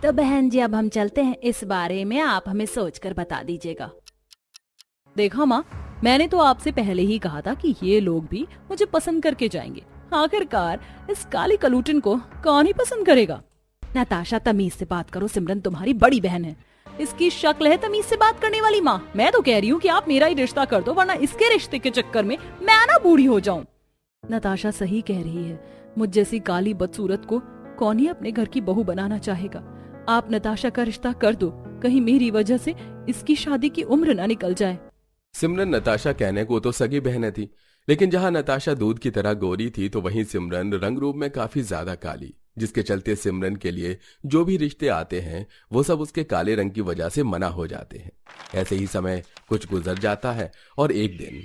तो बहन जी अब हम चलते हैं, इस बारे में आप हमें सोचकर बता दीजिएगा। देखा माँ, मैंने तो आपसे पहले ही कहा था कि ये लोग भी मुझे पसंद करके जाएंगे। आखिरकार इस काली कलूटन को कौन ही पसंद करेगा। नताशा तमीज से बात करो, सिमरन तुम्हारी बड़ी बहन है, इसकी शक्ल है तमीज से बात करने वाली। माँ मैं तो कह रही हूँ कि आप मेरा ही रिश्ता कर दो, वरना इसके रिश्ते के चक्कर में मैं ना बूढ़ी हो जाऊं। नताशा सही कह रही है, मुझ जैसी काली बदसूरत को कौन ही अपने घर की बहू बनाना चाहेगा। आप नताशा का रिश्ता कर दो, कहीं मेरी वजह से इसकी शादी की उम्र ना निकल जाए। सिमरन नताशा कहने को तो सगी बहनें थी, लेकिन जहां नताशा दूध की तरह गोरी थी तो वहीं सिमरन रंग रूप में काफी ज्यादा काली, जिसके चलते सिमरन के लिए जो भी रिश्ते आते हैं वो सब उसके काले रंग की वजह से मना हो जाते हैं। ऐसे ही समय कुछ गुजर जाता है और एक दिन,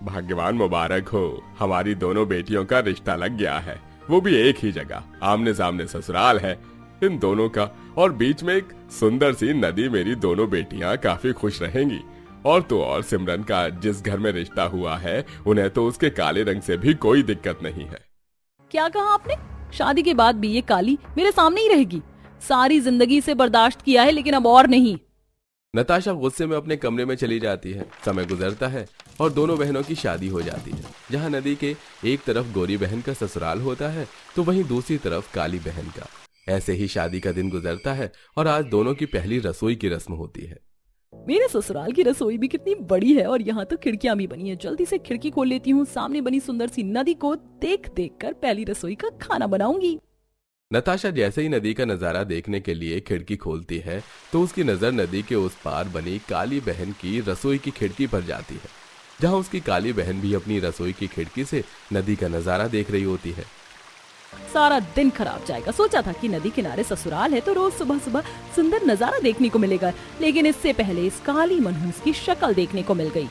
भाग्यवान मुबारक हो, हमारी दोनों बेटियों का रिश्ता लग गया है, वो भी एक ही जगह, आमने सामने ससुराल है इन दोनों का, और बीच में एक सुंदर सी नदी। मेरी दोनों बेटियां काफी खुश रहेंगी। और तो और सिमरन का जिस घर में रिश्ता हुआ है उन्हें तो उसके काले रंग से भी कोई दिक्कत नहीं है। क्या कहा आपने? शादी के बाद भी ये काली मेरे सामने ही रहेगी? सारी जिंदगी से बर्दाश्त किया है, लेकिन अब और नहीं। नताशा गुस्से में अपने कमरे में चली जाती है। समय गुजरता है और दोनों बहनों की शादी हो जाती है। जहां नदी के एक तरफ गोरी बहन का ससुराल होता है तो वहीं दूसरी तरफ काली बहन का। ऐसे ही शादी का दिन गुजरता है और आज दोनों की पहली रसोई की रस्म होती है। मेरे ससुराल की रसोई भी कितनी बड़ी है और यहाँ तो खिड़कियां भी बनी है। जल्दी से खिड़की खोल लेती हूँ, सामने बनी सुंदर सी नदी को देख देख कर पहली रसोई का खाना बनाऊंगी। नताशा जैसे ही नदी का नजारा देखने के लिए खिड़की खोलती है तो उसकी नजर नदी के उस पार बनी काली बहन की रसोई की खिड़की पर जाती है, जहां उसकी काली बहन भी अपनी रसोई की खिड़की से नदी का नजारा देख रही होती है। सारा दिन खराब जाएगा। सोचा था कि नदी किनारे ससुराल है तो रोज सुबह सुबह सुंदर नजारा देखने को मिलेगा, लेकिन इससे पहले इस काली मनहूस की शक्ल देखने को मिल गई।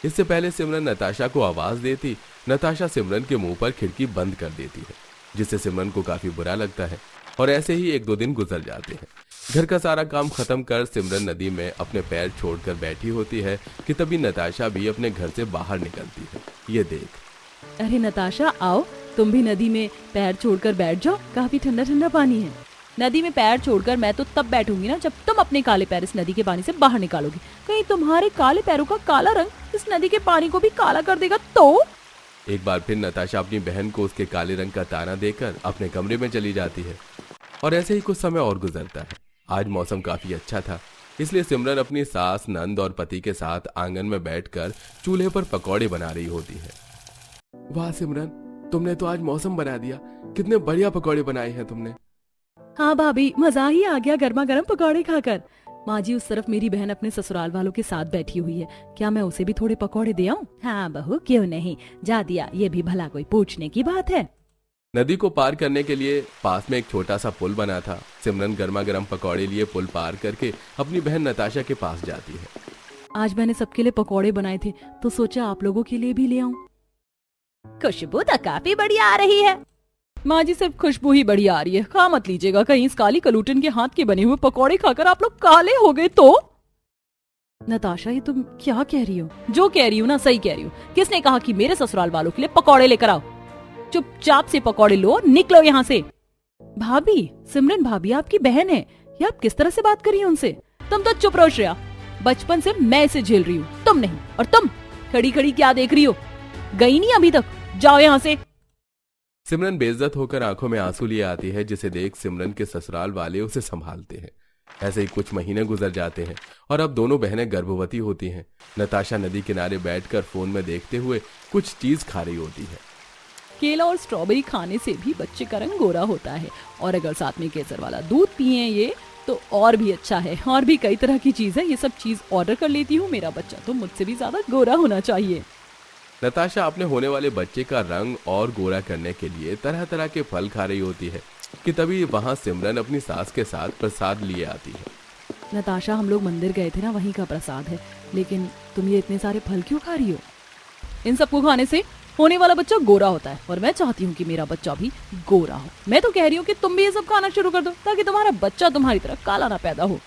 इससे पहले सिमरन नताशा को आवाज देती, नताशा सिमरन के मुंह पर खिड़की बंद कर देती है, जिससे सिमरन को काफी बुरा लगता है। और ऐसे ही एक दो दिन गुजर जाते हैं। घर का सारा काम खत्म कर सिमरन नदी में अपने पैर छोड़कर बैठी होती है कि तभी नताशा भी अपने घर से बाहर निकलती है। ये देख, अरे नताशा आओ, तुम भी नदी में पैर छोड़कर बैठ जाओ, काफी ठंडा ठंडा पानी है। नदी में पैर छोड़कर मैं तो तब बैठूंगी ना जब तुम अपने काले पैर इस नदी के पानी से बाहर निकालोगी। कहीं तुम्हारे काले पैरों का काला रंग इस नदी के पानी को भी काला कर देगा तो। एक बार फिर नताशा अपनी बहन को उसके काले रंग का ताना देकर अपने कमरे में चली जाती है। और ऐसे ही कुछ समय और गुजरता है। आज मौसम काफी अच्छा था, इसलिए सिमरन अपनी सास, नंद और पति के साथ आंगन में बैठकर चूल्हे पर पकौड़े बना रही होती है। वाह सिमरन, तुमने तो आज मौसम बना दिया, कितने बढ़िया पकौड़े बनाए हैं तुमने। हाँ भाभी, मजा ही आ गया गर्मा गर्म पकौड़े खाकर। माँ जी उस तरफ मेरी बहन अपने ससुराल वालों के साथ बैठी हुई है, क्या मैं उसे भी थोड़े पकौड़े दे आऊं? हाँ बहू, क्यों नहीं, जा दिया, ये भी भला कोई पूछने की बात है। नदी को पार करने के लिए पास में एक छोटा सा पुल बना था। सिमरन गर्मा गर्म पकौड़े लिए पुल पार करके अपनी बहन नताशा के पास जाती है। आज मैंने सबके लिए पकौड़े बनाए थे तो सोचा आप लोगों के लिए भी ले आऊं। खुशबू तो काफी बढ़िया आ रही है। माँ जी सिर्फ खुशबू ही बढ़िया आ रही है, खा मत लीजिएगा, कहीं इस काली कलूटन के हाथ के बने हुए पकौड़े खाकर आप लोग काले हो गए तो। नताशा ये तुम क्या कह रही हो? जो कह रही हूँ ना सही कह रही हूँ। किसने कहा कि मेरे ससुराल वालों के लिए पकौड़े लेकर आओ? चुपचाप से पकौड़े लो, निकलो यहाँ से। भाभी, सिमरन भाभी आपकी बहन है, ये आप किस तरह से बात कर रही हो उनसे? तुम तो चुप रहो श्रेया, बचपन से मैं इसे झेल रही हूँ, तुम नहीं। और तुम खड़ी खड़ी क्या देख रही हो? गई नहीं अभी तक, जाओ यहाँ से। सिमरन बेइज्जत होकर आंखों में आंसू लिए आती है, जिसे देख सिमरन के ससुराल वाले उसे संभालते हैं। ऐसे ही कुछ महीने गुजर जाते हैं और अब दोनों बहनें गर्भवती होती हैं। नताशा नदी किनारे बैठकर फोन में देखते हुए कुछ चीज खा रही होती है। केला और स्ट्रॉबेरी खाने से भी बच्चे का रंग गोरा होता है, और अगर साथ में केसर वाला दूध पिए ये तो और भी अच्छा है। और भी कई तरह की चीज है, ये सब चीज ऑर्डर कर लेती हूँ, मेरा बच्चा तो मुझसे भी ज्यादा गोरा होना चाहिए। नताशा अपने होने वाले बच्चे का रंग और गोरा करने के लिए तरह तरह के फल खा रही होती है कि तभी वहाँ सिमरन अपनी सास के साथ प्रसाद लिए आती है। नताशा, हम लोग मंदिर गए थे ना, वहीं का प्रसाद है, लेकिन तुम ये इतने सारे फल क्यों खा रही हो? इन सबको खाने से होने वाला बच्चा गोरा होता है और मैं चाहती हूँ कि मेरा बच्चा भी गोरा हो। मैं तो कह रही हूँ कि तुम भी ये सब खाना शुरू कर दो ताकि तुम्हारा बच्चा तुम्हारी तरह काला ना पैदा हो।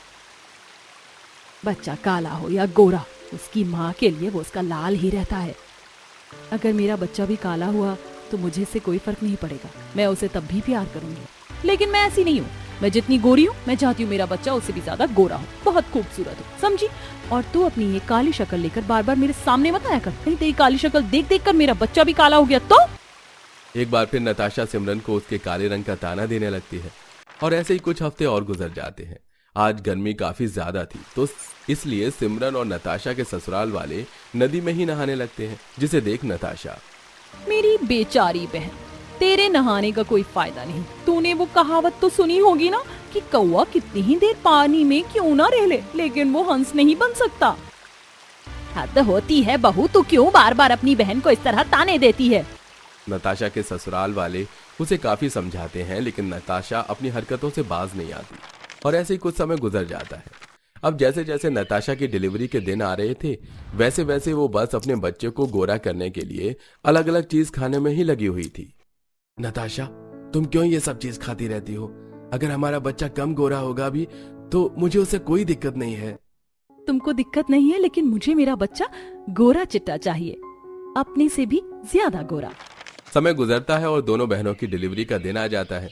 बच्चा काला हो या गोरा, उसकी माँ के लिए वो उसका लाल ही रहता है। अगर मेरा बच्चा भी काला हुआ तो मुझे इससे कोई फर्क नहीं पड़ेगा, मैं उसे तब भी प्यार करूंगी। लेकिन मैं ऐसी नहीं हूँ। मैं जितनी गोरी हूँ, मैं चाहती हूँ मेरा बच्चा उससे भी ज्यादा गोरा हो, बहुत खूबसूरत हो, समझी? और तू अपनी ये काली शक्ल लेकर बार बार मेरे सामने मत आया कर, कहीं तेरी काली शक्ल देख देख कर मेरा बच्चा भी काला हो गया तो। एक बार फिर नताशा सिमरन को उसके काले रंग का ताना देने लगती है और ऐसे ही कुछ हफ्ते और गुजर जाते हैं। आज गर्मी काफी ज्यादा थी तो इसलिए सिमरन और नताशा के ससुराल वाले नदी में ही नहाने लगते हैं, जिसे देख नताशा, मेरी बेचारी बहन, तेरे नहाने का कोई फायदा नहीं। तूने वो कहावत तो सुनी होगी ना कि कौवा कितनी ही देर पानी में क्यों ना रह ले, लेकिन वो हंस नहीं बन सकता। हद होती है बहू, तू क्यों बार बार अपनी बहन को इस तरह ताने देती है? नताशा के ससुराल वाले उसे काफी समझाते हैं, लेकिन नताशा अपनी हरकतों से बाज नहीं आती और ऐसे ही कुछ समय गुजर जाता है। अब जैसे जैसे नताशा की डिलीवरी के दिन आ रहे थे, वैसे वैसे वो बस अपने बच्चे को गोरा करने के लिए अलग अलग चीज खाने में ही लगी हुई थी। नताशा, तुम क्यों ये सब चीज खाती रहती हो? अगर हमारा बच्चा कम गोरा होगा भी तो मुझे उससे कोई दिक्कत नहीं है। तुमको दिक्कत नहीं है, लेकिन मुझे मेरा बच्चा गोरा चिट्टा चाहिए, अपने से भी ज्यादा गोरा। समय गुजरता है और दोनों बहनों की डिलीवरी का दिन आ जाता है,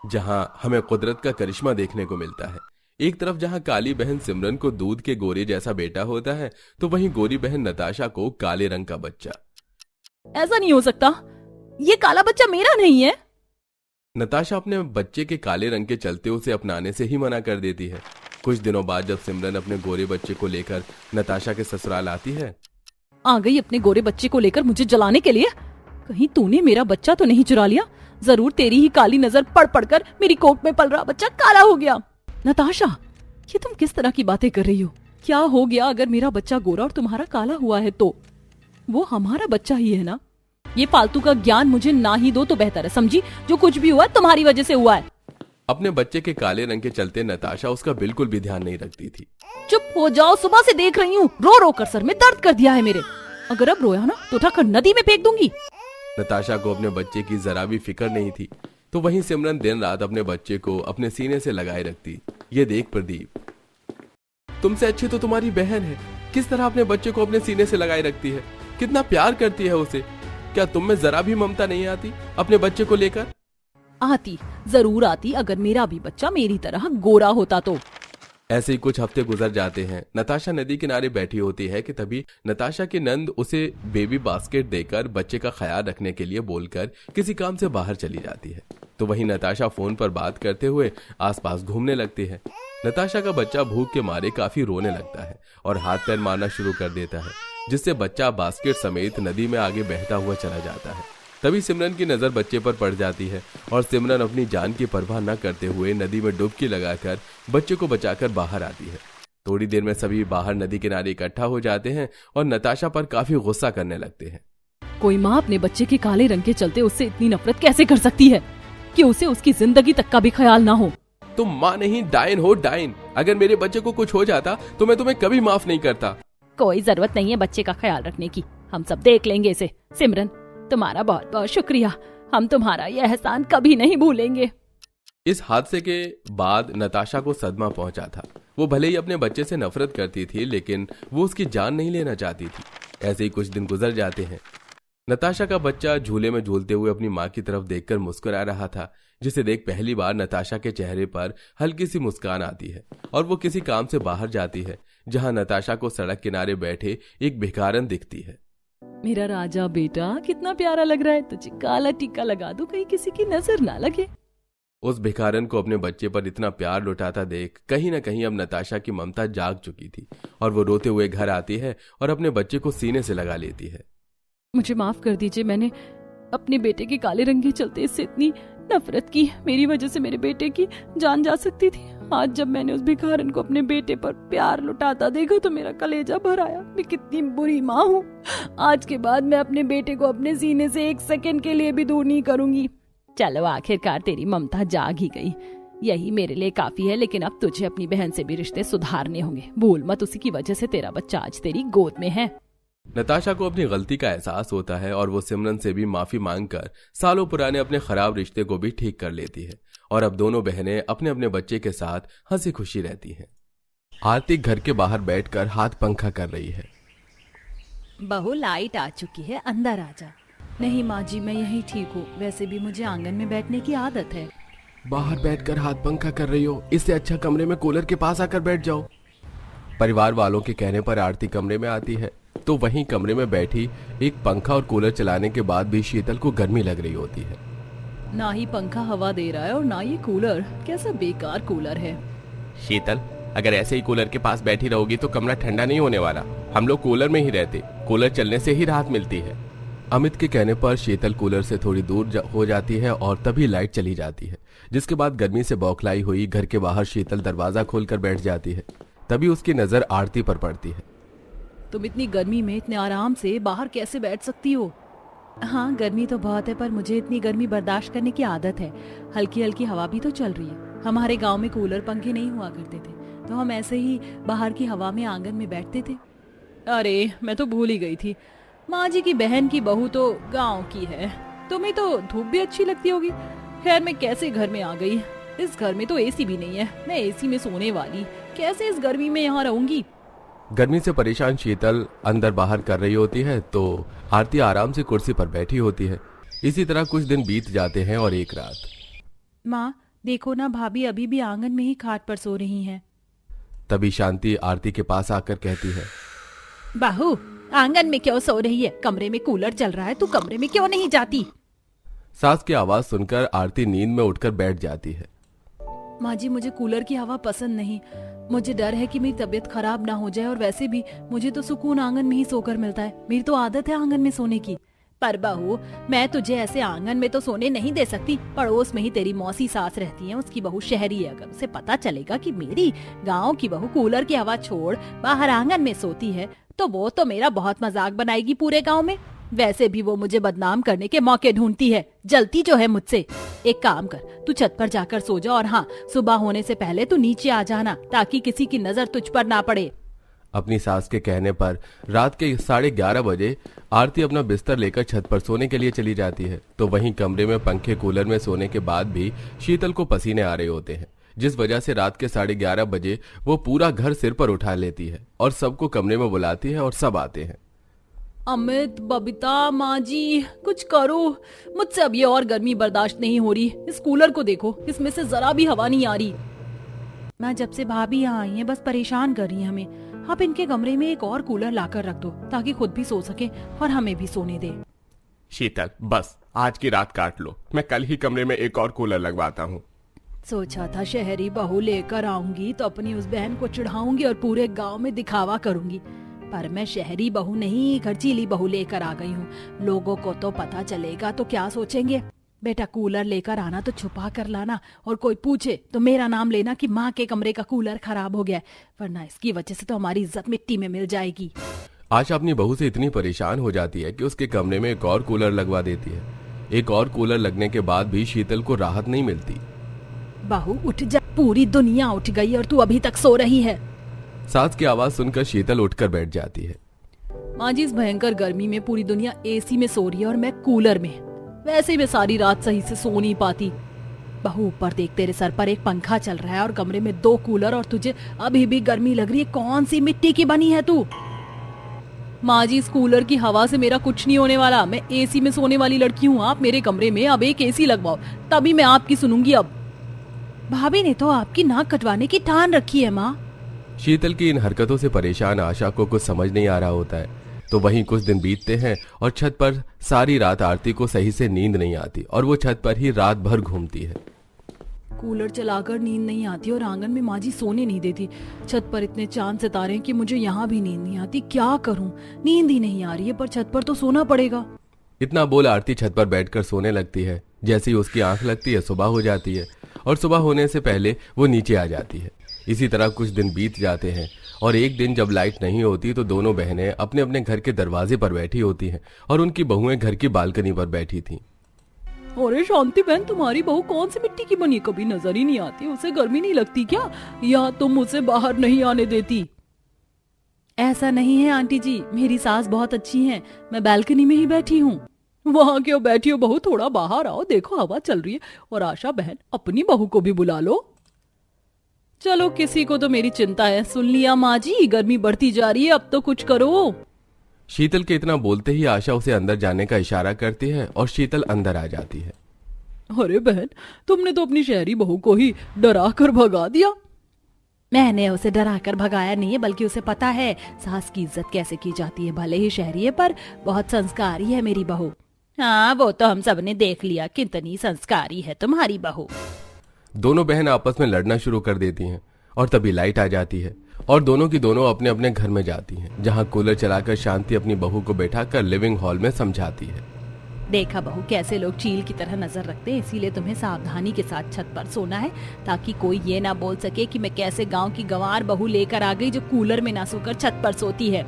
जहां हमें कुदरत का करिश्मा देखने को मिलता है। एक तरफ जहां काली बहन सिमरन को दूध के गोरे जैसा बेटा होता है, तो वहीं गोरी बहन नताशा को काले रंग का बच्चा। ऐसा नहीं हो सकता, ये काला बच्चा मेरा नहीं है। नताशा अपने बच्चे के काले रंग के चलते उसे अपनाने से ही मना कर देती है। कुछ दिनों बाद जब सिमरन अपने गोरे बच्चे को लेकर नताशा के ससुराल आती है, आ गई अपने गोरे बच्चे को लेकर मुझे जलाने के लिए? कहीं तूने मेरा बच्चा तो नहीं चुरा लिया? जरूर तेरी ही काली नजर पड़ पड़कर मेरी कोख में पल रहा बच्चा काला हो गया। नताशा, ये तुम किस तरह की बातें कर रही हो? क्या हो गया अगर मेरा बच्चा गोरा और तुम्हारा काला हुआ है तो? वो हमारा बच्चा ही है ना। ये फालतू का ज्ञान मुझे ना ही दो तो बेहतर है, समझी? जो कुछ भी हुआ तुम्हारी वजह से हुआ है। अपने बच्चे के काले रंग के चलते नताशा उसका बिल्कुल भी ध्यान नहीं रखती थी। चुप हो जाओ, सुबह से देख रही हूँ, रो रो कर सर में दर्द कर दिया है मेरे। अगर अब रोया ना तो उठाकर नदी में फेंक दूंगी। नताशा को अपने बच्चे की जरा भी फिक्र नहीं थी, तो वहीं सिमरन दिन रात अपने बच्चे को अपने सीने से लगाए रखती। ये देख प्रदीप, तुमसे अच्छी तो तुम्हारी बहन है, किस तरह अपने बच्चे को अपने सीने से लगाए रखती है, कितना प्यार करती है उसे। क्या तुम में जरा भी ममता नहीं आती अपने बच्चे को लेकर? आती, जरूर आती, अगर मेरा भी बच्चा मेरी तरह गोरा होता तो। ऐसे ही कुछ हफ्ते गुजर जाते हैं। नताशा नदी किनारे बैठी होती है कि तभी नताशा की नंद उसे बेबी बास्केट देकर बच्चे का ख्याल रखने के लिए बोलकर किसी काम से बाहर चली जाती है। तो वहीं नताशा फोन पर बात करते हुए आसपास घूमने लगती है। नताशा का बच्चा भूख के मारे काफी रोने लगता है और हाथ पैर मारना शुरू कर देता है, जिससे बच्चा बास्केट समेत नदी में आगे बहता हुआ चला जाता है। तभी सिमरन की नजर बच्चे पर पड़ जाती है और सिमरन अपनी जान की परवाह न करते हुए नदी में डुबकी लगाकर बच्चे को बचाकर बाहर आती है। थोड़ी देर में सभी बाहर नदी किनारे इकट्ठा हो जाते हैं और नताशा पर काफी गुस्सा करने लगते हैं। कोई माँ अपने बच्चे के काले रंग के चलते उससे इतनी नफरत कैसे कर सकती है कि उसे उसकी जिंदगी तक का भी ख्याल ना हो? तुम माँ नहीं डायन हो, डायन। अगर मेरे बच्चे को कुछ हो जाता तो मैं तुम्हें कभी माफ नहीं करता। कोई जरूरत नहीं है बच्चे का ख्याल रखने की, हम सब देख लेंगे इसे। सिमरन, तुम्हारा बहुत बहुत शुक्रिया, हम तुम्हारा यह एहसान कभी नहीं भूलेंगे। इस हादसे के बाद नताशा को सदमा पहुंचा था। वो भले ही अपने बच्चे से नफरत करती थी, लेकिन वो उसकी जान नहीं लेना चाहती थी। ऐसे ही कुछ दिन गुजर जाते हैं। नताशा का बच्चा झूले में झूलते हुए अपनी माँ की तरफ देखकर मुस्कुरा रहा था, जिसे देख पहली बार नताशा के चेहरे पर हल्की सी मुस्कान आती है और वो किसी काम से बाहर जाती है, जहां नताशा को सड़क किनारे बैठे एक भिखारन दिखती है। मेरा राजा बेटा, कितना प्यारा लग रहा है, तुझे काला टीका लगा दूं कहीं किसी की नजर ना लगे। उस भिखारन को अपने बच्चे पर इतना प्यार लुटाता देख कहीं न कहीं अब नताशा की ममता जाग चुकी थी और वो रोते हुए घर आती है और अपने बच्चे को सीने से लगा लेती है। मुझे माफ कर दीजिए, मैंने अपने बेटे के काले रंग के चलते इससे इतनी नफरत की। मेरी वजह से मेरे बेटे की जान जा सकती थी। आज जब मैंने उस भिखारन को अपने बेटे पर प्यार लुटाता देखा तो मेरा कलेजा भर आया। मैं कितनी बुरी माँ हूँ। आज के बाद मैं अपने बेटे को अपने सीने से एक सेकंड के लिए भी दूर नहीं करूंगी। चलो, आखिरकार तेरी ममता जाग ही गई, यही मेरे लिए काफी है। लेकिन अब तुझे अपनी बहन से भी रिश्ते सुधारने होंगे। भूल मत, उसी की वजह से तेरा बच्चा आज तेरी गोद में है। नताशा को अपनी गलती का एहसास होता है और वो सिमरन से भी माफी मांगकर सालों पुराने अपने खराब रिश्ते को भी ठीक कर लेती है और अब दोनों बहनें अपने अपने बच्चे के साथ हंसी खुशी रहती हैं। आरती घर के बाहर बैठकर हाथ पंखा कर रही है। बहू, लाइट आ चुकी है, अंदर आ जा। नहीं माँ जी, मैं यहीं ठीक हूँ, वैसे भी मुझे आंगन में बैठने की आदत है। बाहर बैठकर हाथ पंखा कर रही हो, इससे अच्छा कमरे में कूलर के पास आकर बैठ जाओ। परिवार वालों के कहने पर आरती कमरे में आती है तो वहीं कमरे में बैठी एक पंखा और कूलर चलाने के बाद भी शीतल को गर्मी लग रही होती है। ना ही पंखा हवा दे रहा है और ना ये कूलर, कैसा बेकार कूलर है। शीतल, अगर ऐसे ही कूलर के पास बैठी रहोगी तो कमरा ठंडा नहीं होने वाला। हम लोग कूलर में ही रहते, कूलर चलने से ही राहत मिलती है। अमित के कहने पर शीतल कूलर से थोड़ी दूर हो जाती है और तभी लाइट चली जाती है, जिसके बाद गर्मी से बौखलाई हुई घर के बाहर शीतल दरवाजा खोलकर बैठ जाती है। तभी उसकी नजर आरती पर पड़ती है। तुम इतनी गर्मी में इतने आराम से बाहर कैसे बैठ सकती हो? हाँ, गर्मी तो बहुत है, पर मुझे इतनी गर्मी बर्दाश्त करने की आदत है। हल्की हल्की हवा भी तो चल रही है। हमारे गांव में कूलर पंखे नहीं हुआ करते थे, तो हम ऐसे ही बाहर की हवा में आंगन में बैठते थे। अरे, मैं तो भूल ही गई थी, माँ जी की बहन की बहू तो गांव की है। तुम्हें तो धूप भी अच्छी लगती होगी। खैर, मैं कैसे घर में आ गई? इस घर में तो एसी भी नहीं है, मैं एसी में सोने वाली, कैसे इस गर्मी में यहाँ रहूंगी? गर्मी से परेशान शीतल अंदर बाहर कर रही होती है तो आरती आराम से कुर्सी पर बैठी होती है। इसी तरह कुछ दिन बीत जाते हैं और एक रात। माँ, देखो ना, भाभी अभी भी आंगन में ही खाट पर सो रही हैं। तभी शांति आरती के पास आकर कहती है, बहू, आंगन में क्यों सो रही है? कमरे में कूलर चल रहा है, तू कमरे में क्यों नहीं जाती? सास की आवाज सुनकर आरती नींद में उठकर बैठ जाती है। माँ जी, मुझे कूलर की हवा पसंद नहीं। मुझे डर है कि मेरी तबीयत खराब ना हो जाए, और वैसे भी मुझे तो सुकून आंगन में ही सोकर मिलता है। मेरी तो आदत है आंगन में सोने की। पर बहू, मैं तुझे ऐसे आंगन में तो सोने नहीं दे सकती। पड़ोस में ही तेरी मौसी सास रहती है, उसकी बहू शहरी है। अगर उसे पता चलेगा कि मेरी गाँव की बहू कूलर की हवा छोड़ बाहर आंगन में सोती है, तो वो तो मेरा बहुत मजाक बनाएगी पूरे गाँव में। वैसे भी वो मुझे बदनाम करने के मौके ढूंढती है, जलती जो है मुझसे। एक काम कर, तू छत पर जाकर सो जा, और हाँ, सुबह होने से पहले तू नीचे आ जाना, ताकि किसी की नजर तुझ पर ना पड़े। अपनी सास के कहने पर रात के 11:30 बजे आरती अपना बिस्तर लेकर छत पर सोने के लिए चली जाती है। तो वहीं कमरे में पंखे कूलर में सोने के बाद भी शीतल को पसीने आ रहे होते हैं, जिस वजह से रात के 11:30 बजे वो पूरा घर सिर पर उठा लेती है और सबको कमरे में बुलाती है और सब आते हैं। अमित, बबीता, माँ जी, कुछ करो, मुझसे अब ये और गर्मी बर्दाश्त नहीं हो रही। इस कूलर को देखो, इसमें से जरा भी हवा नहीं आ रही। मैं जब से भाभी यहाँ आई है, बस परेशान कर रही है हमें। आप इनके कमरे में एक और कूलर लाकर रख दो, ताकि खुद भी सो सके और हमें भी सोने दे। शीतल, बस आज की रात काट लो, मैं कल ही कमरे में एक और कूलर लगवाता हूँ। सोचा था शहरी बहू लेकर आऊंगी तो अपनी उस बहन को चिढ़ाऊंगी और पूरे गांव में दिखावा करूंगी, पर मैं शहरी बहू नहीं, खर्चीली बहू लेकर आ गई हूँ। लोगों को तो पता चलेगा तो क्या सोचेंगे? बेटा, कूलर लेकर आना तो छुपा कर लाना, और कोई पूछे तो मेरा नाम लेना कि माँ के कमरे का कूलर खराब हो गया है, वरना इसकी वजह से तो हमारी इज्जत मिट्टी में मिल जाएगी। आशा अपनी बहू से इतनी परेशान हो जाती है कि उसके कमरे में एक और कूलर लगवा देती है। एक और कूलर लगने के बाद भी शीतल को राहत नहीं मिलती। बहू उठ जा, पूरी दुनिया उठ गई और तू अभी तक सो रही है। सास की आवाज सुनकर शीतल उठकर बैठ जाती है। माँ जी, इस भयंकर गर्मी में पूरी दुनिया एसी में सो रही है और मैं कूलर में। वैसे मैं सारी रात सही से सो नहीं पाती। बहू, ऊपर देख, तेरे सर पर एक पंखा चल रहा है और कमरे में 2 कूलर, और तुझे अभी भी गर्मी लग रही है। कौन सी मिट्टी की बनी है तू? माँ जी, इस कूलर की हवा से मेरा कुछ नहीं होने वाला। मैं एसी में सोने वाली लड़की हूँ। आप मेरे कमरे में अब एक एसी लगवाओ, तभी मैं आपकी सुनूंगी। अब भाभी ने तो आपकी नाक कटवाने की ठान रखी है। माँ, शीतल की इन हरकतों से परेशान आशा को कुछ समझ नहीं आ रहा होता है। तो वहीं कुछ दिन बीतते हैं और छत पर सारी रात आरती को सही से नींद नहीं आती और वो छत पर ही रात भर घूमती है। कूलर चलाकर नींद नहीं आती और आंगन में माँ जी सोने नहीं देती। छत पर इतने चांद सितारे हैं कि मुझे यहाँ भी नींद नहीं आती। क्या करूँ? नींद ही नहीं आ रही है, पर छत पर तो सोना पड़ेगा। इतना बोल आरती छत पर बैठकर सोने लगती है। जैसे ही उसकी आंख लगती है, सुबह हो जाती है और सुबह होने से पहले वो नीचे आ जाती है। इसी तरह कुछ दिन बीत जाते हैं और एक दिन जब लाइट नहीं होती तो दोनों बहनें अपने अपने घर के दरवाजे पर बैठी होती हैं और उनकी बहुएं घर की बालकनी पर बैठी थीं। अरे शांति बहन, तुम्हारी बहू कौन सी मिट्टी की बनी? कभी नजर ही नहीं आती। उसे गर्मी नहीं लगती क्या, या तुम उसे बाहर नहीं आने देती? ऐसा नहीं है आंटी जी, मेरी सास बहुत अच्छी हैं। मैं बालकनी में ही बैठी हूँ। वहाँ क्यों बैठी हो बहू? थोड़ा बाहर आओ, देखो हवा चल रही है। और आशा बहन, अपनी बहू को भी बुला लो। चलो, किसी को तो मेरी चिंता है। सुन लिया माँ जी, गर्मी बढ़ती जा रही है, अब तो कुछ करो। शीतल के इतना बोलते ही आशा उसे अंदर जाने का इशारा करती है और शीतल अंदर आ जाती है। अरे बहन, तुमने तो अपनी शहरी बहू को ही डरा कर भगा दिया। मैंने उसे डरा कर भगाया नहीं है, बल्कि उसे पता है सास की इज्जत कैसे की जाती है। भले ही शहरी है पर बहुत संस्कारी है मेरी बहू। हाँ, वो तो हम सब ने देख लिया, कितनी संस्कारी है तुम्हारी बहू। दोनों बहन आपस में लड़ना शुरू कर देती हैं और तभी लाइट आ जाती है और दोनों की दोनों अपने अपने घर में जाती हैं, जहां कूलर चलाकर शांति अपनी बहू को बैठाकर लिविंग हॉल में समझाती है। देखा बहू, कैसे लोग चील की तरह नजर रखते हैं, इसीलिए तुम्हें सावधानी के साथ छत पर सोना है, ताकि कोई ये ना बोल सके कि मैं कैसे गांव की गंवार बहू लेकर आ गई जो कूलर में ना सोकर छत पर सोती है।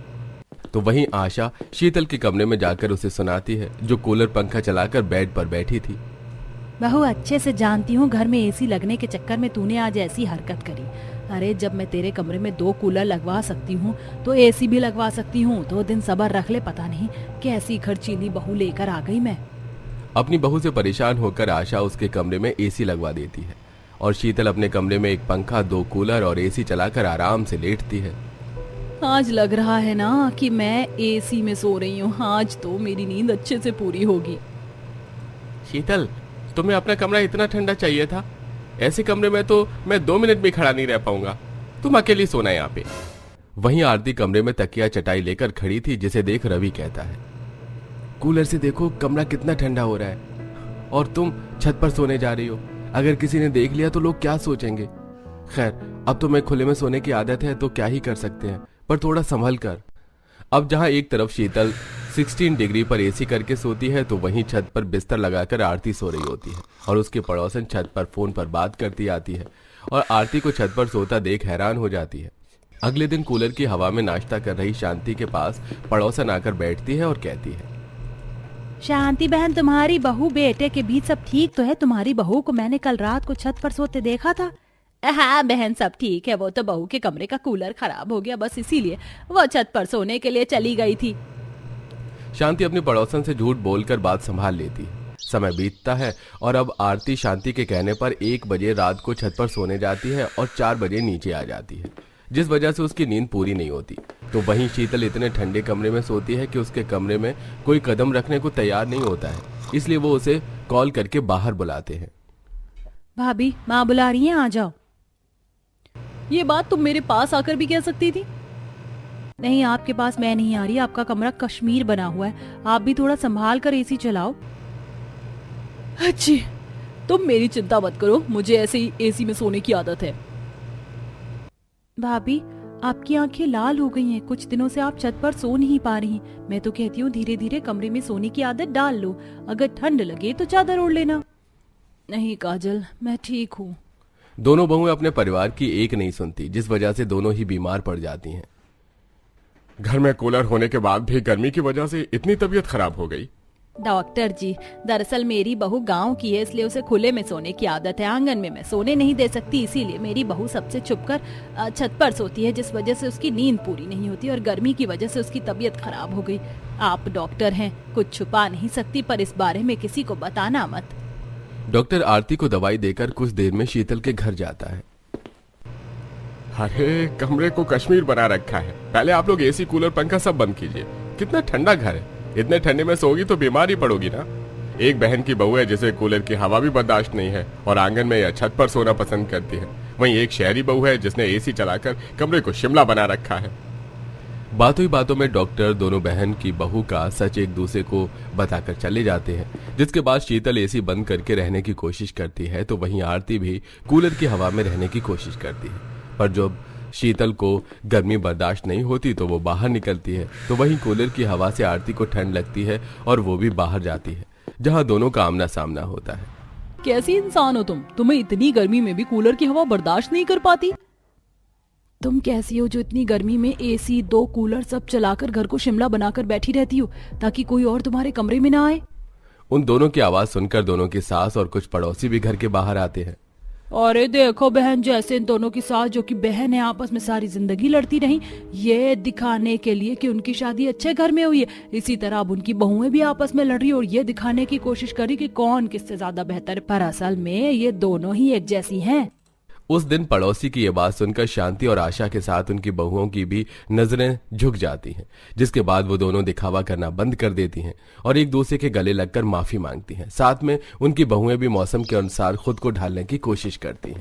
तो वहीं आशा शीतल के कमरे में जाकर उसे सुनाती है, जो कूलर पंखा चलाकर बेड पर बैठी थी। बहू, अच्छे से जानती हूँ घर में एसी लगने के चक्कर में तूने आज ऐसी हरकत करी। अरे जब मैं तेरे कमरे में 2 कूलर लगवा सकती हूँ तो एसी भी लगवा सकती हूँ। 2 दिन सब्र रख ले, पता नहीं कैसी खर्चीली बहू लेकर आ गई मैं। अपनी बहू से परेशान होकर आशा उसके कमरे में एसी लगवा देती है और शीतल अपने कमरे में एक पंखा, 2 कूलर और एसी चलाकर आराम से लेटती है। आज लग रहा है ना कि मैं एसी में सो रही हूँ। आज तो मेरी नींद अच्छे से पूरी होगी। शीतल, तुम्हें अपना कमरा इतना ठंडा चाहिए था? ऐसे कमरे में तो मैं 2 मिनट भी खड़ा नहीं रह पाऊंगा। तुम अकेली सोना यहाँ पे। वहीं आरती कमरे में तकिया चटाई लेकर खड़ी थी, जिसे देख रवि कहता है, कूलर से देखो कमरा कितना ठंडा हो रहा है और तुम छत पर सोने जा रही हो। अगर किसी ने देख लिया तो लोग क्या सोचेंगे। खैर, अब तो मैं खुले में सोने की आदत है तो क्या ही कर सकते हैं, पर थोड़ा संभल कर। अब जहां एक तरफ शीतल 16 डिग्री पर एसी करके सोती है, तो वहीं छत पर बिस्तर लगाकर आरती सो रही होती है और उसकी पड़ोसन छत पर फोन पर बात करती आती है और आरती को छत पर सोता देख हैरान हो जाती है। अगले दिन कूलर की हवा में नाश्ता कर रही शांति के पास पड़ोसन आकर बैठती है और कहती है, शांति बहन, तुम्हारी बहू बेटे के बीच सब ठीक तो है? तुम्हारी बहू को मैंने कल रात को छत पर सोते देखा था। हाँ बहन, सब ठीक है। वो तो बहू के कमरे का कूलर खराब हो गया, बस इसीलिए वो छत पर सोने के लिए चली गई थी। शांति अपनी पड़ोसन से झूठ बोलकर बात संभाल लेती है। समय बीतता है और अब आरती शांति के कहने पर 1 बजे रात को छत पर सोने जाती है और 4 बजे नीचे आ जाती है, जिस वजह से उसकी नींद पूरी नहीं होती। तो वहीं शीतल इतने ठंडे कमरे में सोती है कि उसके कमरे में कोई कदम रखने को तैयार नहीं होता है, इसलिए वो उसे कॉल करके बाहर बुलाते हैं। भाभी, माँ बुला रही हैं, आ जाओ। ये बात तुम मेरे पास आकर भी कह सकती थी। नहीं, आपके पास मैं नहीं आ रही। आपका कमरा कश्मीर बना हुआ है, आप भी थोड़ा संभाल कर एसी चलाओ। अच्छी, तुम मेरी चिंता मत करो, मुझे ऐसे ही एसी में सोने की आदत है। भाभी, आपकी आंखें लाल हो गई हैं, कुछ दिनों से आप छत पर सो नहीं पा रही। मैं तो कहती हूँ धीरे धीरे कमरे में सोने की आदत डाल लो। अगर ठंड लगे तो चादर ओढ़ लेना। नहीं काजल, मैं ठीक हूँ। दोनों बहुएं अपने परिवार की एक नहीं सुनती, जिस वजह से दोनों ही बीमार पड़ जाती हैं। घर में कूलर होने के बाद भी गर्मी की वजह से इतनी तबीयत खराब हो गई। डॉक्टर जी, दरअसल मेरी बहू गांव की है, इसलिए उसे खुले में सोने की आदत है। आंगन में मैं सोने नहीं दे सकती, इसीलिए मेरी बहू सबसे छुपकर छत पर सोती है, जिस वजह से उसकी नींद पूरी नहीं होती और गर्मी की वजह से उसकी तबीयत खराब हो गई। आप डॉक्टर हैं, कुछ छुपा नहीं सकती, पर इस बारे में किसी को बताना मत। डॉक्टर आरती को दवाई देकर कुछ देर में शीतल के घर जाता है। अरे कमरे को कश्मीर बना रखा है। पहले आप लोग एसी कूलर पंखा सब बंद कीजिए। कितना ठंडा घर है, इतने ठंडे में सोगी तो बीमार ही पड़ोगी ना। एक बहन की बहू है जिसे कूलर की हवा भी बर्दाश्त नहीं है और आंगन में या छत पर सोना पसंद करती है। वहीं एक शहरी बहू है जिसने एसी चलाकर कमरे को शिमला बना रखा है। बातों ही बातों में डॉक्टर दोनों बहन की बहू का सच एक दूसरे को बताकर चले जाते हैं, जिसके बाद शीतल एसी बंद करके रहने की कोशिश करती है, तो वहीं आरती भी कूलर की हवा में रहने की कोशिश करती है। पर जब शीतल को गर्मी बर्दाश्त नहीं होती तो वो बाहर निकलती है, तो वहीं कूलर की हवा से आरती को ठंड लगती है और वो भी बाहर जाती है, जहां दोनों का आमना सामना होता है। कैसी इंसान हो तुम? तुम्हें इतनी गर्मी में भी कूलर की हवा बर्दाश्त नहीं कर पाती? तुम कैसी हो जो इतनी गर्मी में एसी, 2 कूलर सब चलाकर घर को शिमला बनाकर बैठी रहती हो ताकि कोई और तुम्हारे कमरे में ना आए? उन दोनों की आवाज सुनकर दोनों की सास और कुछ पड़ोसी भी घर के बाहर आते हैं। अरे देखो बहन, जैसे इन दोनों की सास जो कि बहन है आपस में सारी जिंदगी लड़ती रही, ये दिखाने के लिए कि उनकी शादी अच्छे घर में हुई है, इसी तरह अब उनकी बहुएं भी आपस में लड़ रही और ये दिखाने की कोशिश करी कि कौन किससे ज्यादा बेहतर है। पर असल में ये दोनों ही एक जैसी हैं। उस दिन पड़ोसी की यह बात सुनकर शांति और आशा के साथ उनकी बहुओं की भी नजरें झुक जाती हैं, जिसके बाद वो दोनों दिखावा करना बंद कर देती हैं और एक दूसरे के गले लगकर माफी मांगती हैं। साथ में उनकी बहुएं भी मौसम के अनुसार खुद को ढालने की कोशिश करती हैं।